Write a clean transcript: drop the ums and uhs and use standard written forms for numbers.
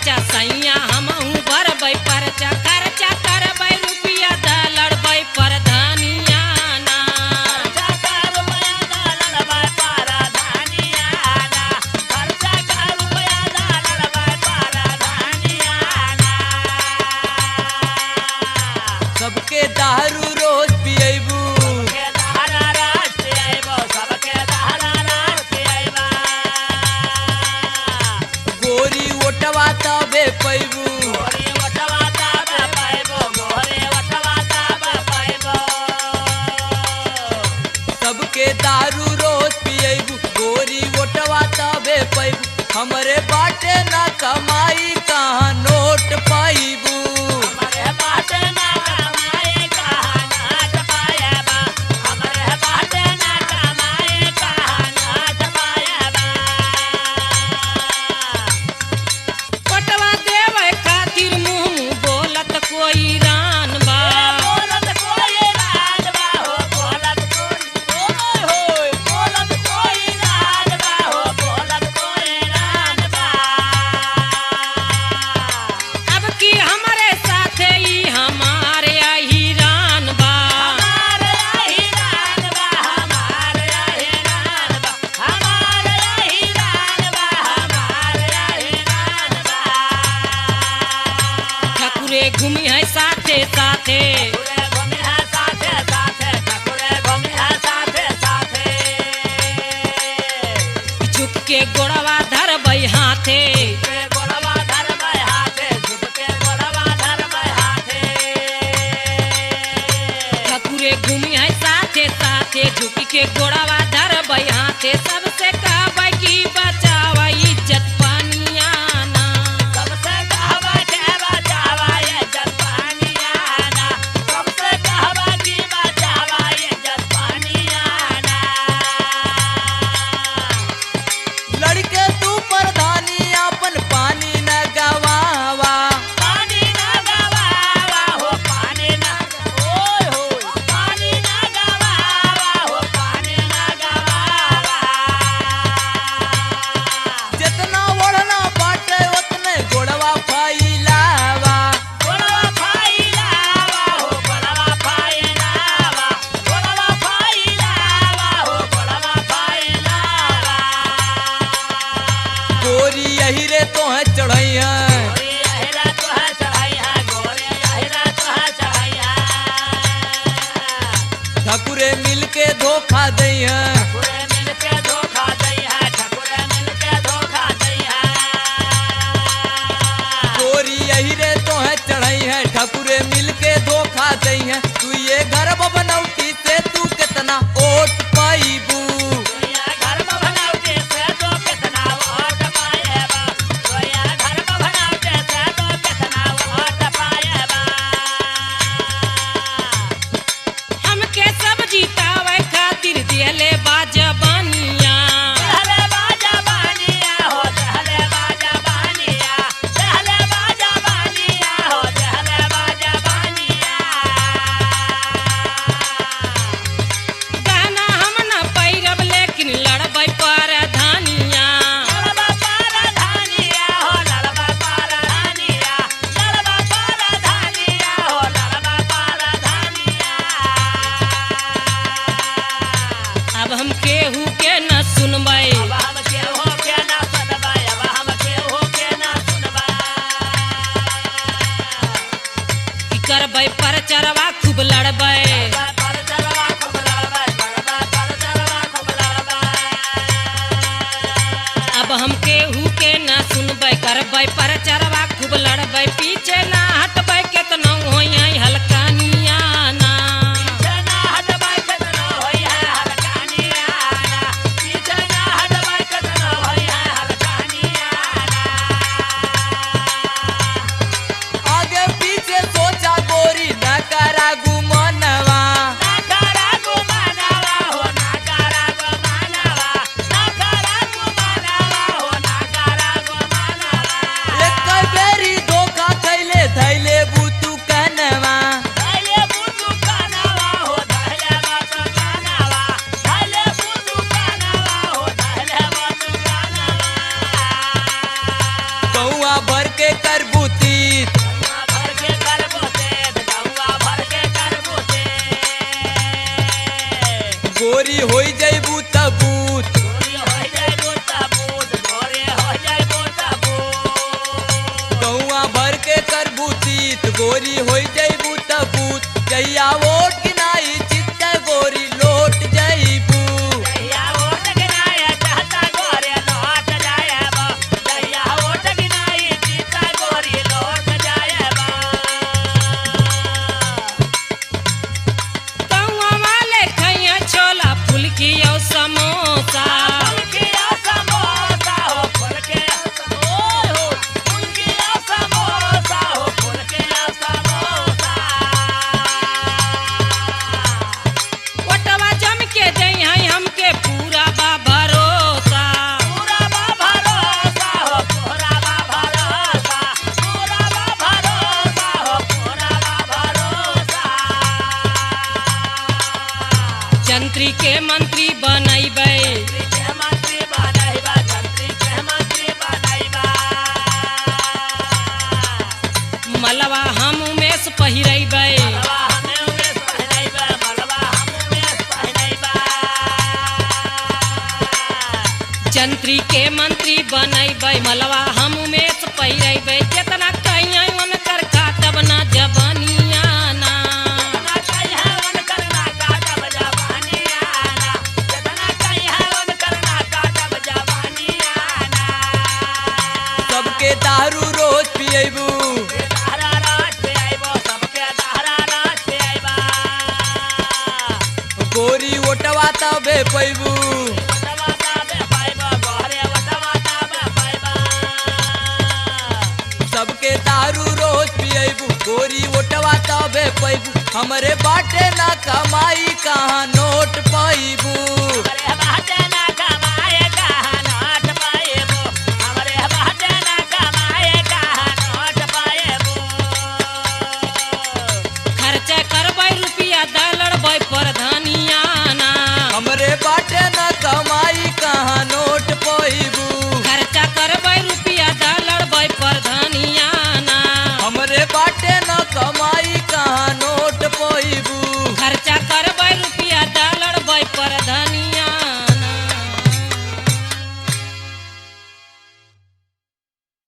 खर्चा सैया हमहू भरबै परचा खर्चा करबै रुपया द लड़बै पर धनिया ना खर्चा कर रुपया द लड़बै पर धनिया ना खर्चा कर रुपया द लड़बै पर धनिया ना सबके दारू रोज पिएबू सबके दहरा रात पिएबो सबके दहरा रात पिएबा गोरी ओटवा तबे पैबू गोरे वटवा ताबे पाइबो गोरे वटवा ताबे पाइबो सबके दारू रोज पिएबू गोरी ओटवा तबे पैबू हमरे बाटे ना कमाई कहाँ नोट पाइबू हमारे बाटे ना कमाए कहाँ नाच पाएबा हमारे बाटे ना कमाए कहाँ नाच पाएबा पटवा देवे खातिर मुंह बोलत कोई रान बा बोलत कोई राज बा हो बोलत कोई ओए होए बोलत कोई राज बा हो बोलत कोई राज बा अब की हमारे साथे ई हमारे यही रान बा हमारे यही रान बा हमारे यही रान बा हमारे यही रान बा हमारे यही रान बा ठकुरे घूमी है साथे साथे ठकुरे घूमे है साथे साथे ठकुरे घूमे है साथे साथे झुक के गोड़वा धरबै हाथे के गोड़वा धरबै हाथे झुक के गोड़वा धरबै हाथे ठकुरे घूमी है साथे साथे झुक के गोड़वा धरबै हाथे सबसे कहबै कि बचावा इज्जत पानिया ना सबसे कहबै के बचावा इज्जत पानिया ना सबसे कहबै कि बचावा इज्जत पानिया ना लड़के तू प्रधानी अपन पानी न गवावा पानी ना गवावा हो पानी ना ओए होए पानी ना गवावा हो पानी ना गवावा जितना ओढ़ना बाटे उतने गोड़वा फैलावा गोड़वा फैलावा हो गोड़वा फैलावा गोड़वा फैलावा हो गोड़वा फैलावा गोरी यही रे तो है चढ़ई है गोरे अहिरा तो है चढ़ैया गोरे अहिरा तो है चढ़ैया ठकुरे मिलके धोखा दई है ठकुरे मिलके धोखा दई है ठकुरे मिलके धोखा दई है गोरी यही रे तो है चढ़ई है ठकुरे मिलके धोखा दई है तू ये घर बनौटी से तू कितना ओट पाईबू सोया घर में बनावटे से तो कितना वोट पाएबा सोया घर में बनावटे से तो कितना वोट पाएबा हमके सब जीतावे खातिर दिले बाजबानिया चहले बाजा बानिया हो चहले बाजा बानिया चहले बाजा बानिया हो चहले बाजा बानिया गहना हम न पैरब लेकिन लड़बै पर धानिया लड़बा पर धानिया हो लड़बा पर धानिया लड़बा पर धानिया हो लड़बा पर धानिया अब हम केहू के न सुनबै अब हम केहू के ना सुनबै अब हम केहू के ना सुनबै कि करबै पर चरवा खूब लड़बै पर चरवा खूब लड़बै पर चरवा खूब लड़बै अब हम केहू के न सुनबै करबै पर चरवा खूब लड़बै पीछे ना हटबै केतनो होई हल्कानिया ना पीछे ना हटबै केतना होई है हलकानिया ना पीछे ना हटबै केतना होई है हलकानिया ना आगे पीछे सोचा गोरी न करा गुमनवा ना करा गुमानवा हो ना करा गुमानवा ना करा गुमानवा हो ना करा गुमानवा एक बेरी धोखा खई गोरी होई जइबू तबूत जहिया वोट गिनाई चित्त गोरी लोट जइबू जहिया वोट गिनाया चाहता गोरे लौट जाएबा जहिया वोट गिनाई जीता गोरी लौट जाएबा कौआ वाले खैया छोला फुलकी और समोसा फुलकिया समोसा हो फुलकिया समोसा हो फुलकिया समोसा हो फुलकिया समोसा वटवा जम के दई है हमके पूरा बा भरोसा पूरा बा भरोसा हो पूरा बा भरोसा पूरा बा भरोसा हो पूरा बा भरोसा जंत्री के मंत्री बनैबै जंत्री के मंत्री बनाइबा जंत्री के मंत्री बनाइबा मलवा हम उमेश पहिरैबै मलबा हमें उमेश पहनाइबा मलबा हम उमेश पहनाइबा जंत्री के मंत्री बनैबै मलवा हम उमेश पहिरैबै केतना कहियै उनकर काटब ना जबनिया ना कितना कहिया वन करना काटब जवानियाना कितना कहिया वन करना काटब जवानियाना सबके दारू रोज पियबू दारा रात पे आइबो सबके दारा रात पे आइबा गोरी ओटवा तबे पैबू वटवाता बे पाइबा गोरे वटवाता बे पाइबा सबके दारू रोज पियबू गोरी ओटवा तबे पैबू हमरे बाटे ना कमाई कहाँ नोट